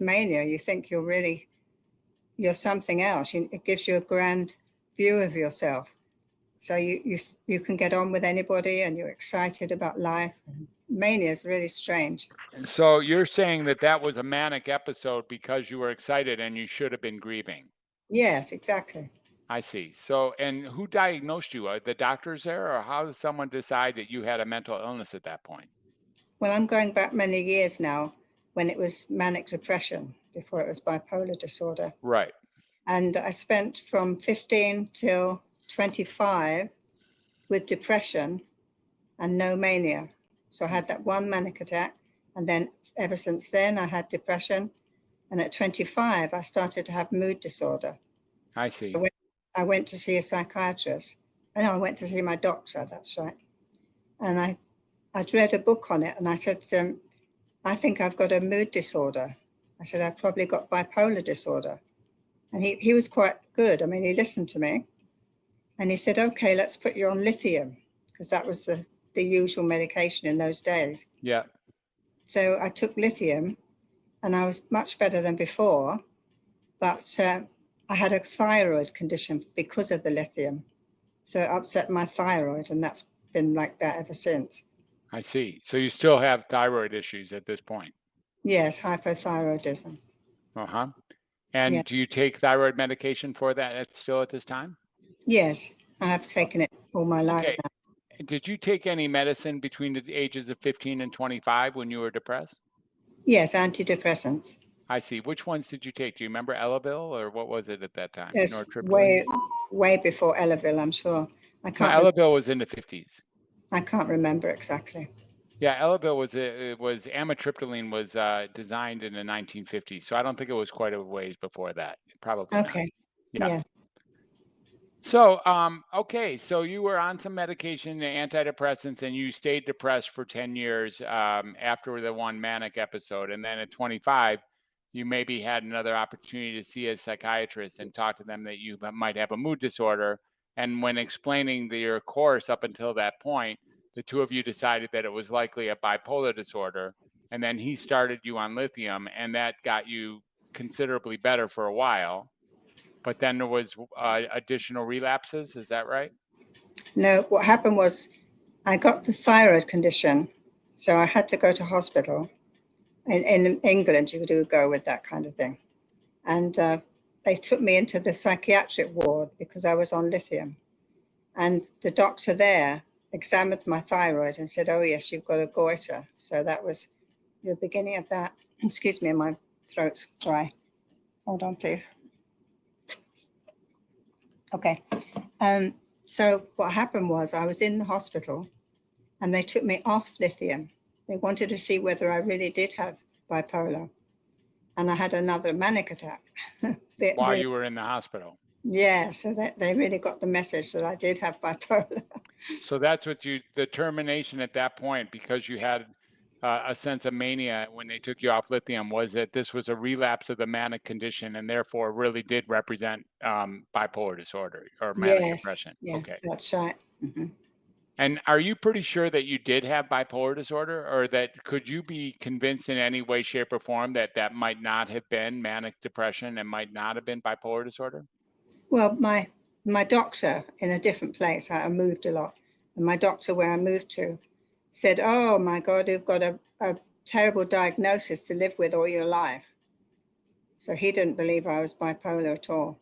mania, you think you're something else. It gives you a grand view of yourself. So you can get on with anybody and you're excited about life. Mania is really strange. So you're saying that that was a manic episode because you were excited and you should have been grieving. Yes, exactly. I see. So, and who diagnosed you? Are the doctors there, or how does someone decide that you had a mental illness at that point? Well, I'm going back many years now when it was manic depression before it was bipolar disorder. Right. And I spent from 15 till 25 with depression and no mania. So I had that one manic attack. And then ever since then, I had depression. And at 25, I started to have mood disorder. I see. So I went to see a psychiatrist. I went to see my doctor, that's right. And I'd read a book on it. And I said, I think I've got a mood disorder. I said, I've probably got bipolar disorder. And he was quite good. I mean, he listened to me. And he said, okay, let's put you on lithium, because that was the usual medication in those days. Yeah. So I took lithium and I was much better than before, but I had a thyroid condition because of the lithium. So it upset my thyroid, and that's been like that ever since. I see. So you still have thyroid issues at this point? Yes, hypothyroidism. Uh-huh. And Yeah. do you take thyroid medication for that still at this time? Yes, I have taken it all my life Okay. now. Did you take any medicine between the ages of 15 and 25 when you were depressed? Yes, antidepressants. I see. Which ones did you take? Do you remember Elavil, or what was it at that time? Yes, Nortriptyline? way before Elavil, I'm sure. No, Elavil was in the 50s. I can't remember exactly. Yeah, Elavil was amitriptyline was designed in the 1950s, so I don't think it was quite a ways before that. Probably Okay. not. Yeah. So, okay, so you were on some medication, the antidepressants, and you stayed depressed for 10 years after the one manic episode. And then at 25, you maybe had another opportunity to see a psychiatrist and talk to them that you might have a mood disorder. And when explaining your course up until that point, the two of you decided that it was likely a bipolar disorder. And then he started you on lithium, and that got you considerably better for a while. But then there was additional relapses. Is that right? No, what happened was I got the thyroid condition, so I had to go to hospital. In England, you do go with that kind of thing. And they took me into the psychiatric ward because I was on lithium. And the doctor there examined my thyroid and said, oh, yes, you've got a goiter. So that was the beginning of that. Excuse me, my throat's dry. Hold on, please. Okay. So what happened was I was in the hospital and they took me off lithium. They wanted to see whether I really did have bipolar. And I had another manic attack. While you were in the hospital? Yeah, so they really got the message that I did have bipolar. So that's what the determination at that point, because you had a sense of mania when they took you off lithium, was that this was a relapse of the manic condition and therefore really did represent bipolar disorder or manic depression. Yes, Okay. that's right. Mm-hmm. And are you pretty sure that you did have bipolar disorder, or that could you be convinced in any way, shape, or form that that might not have been manic depression and might not have been bipolar disorder? Well, my doctor in a different place, I moved a lot, and my doctor where I moved to said, oh my God, you've got a terrible diagnosis to live with all your life. So he didn't believe I was bipolar at all.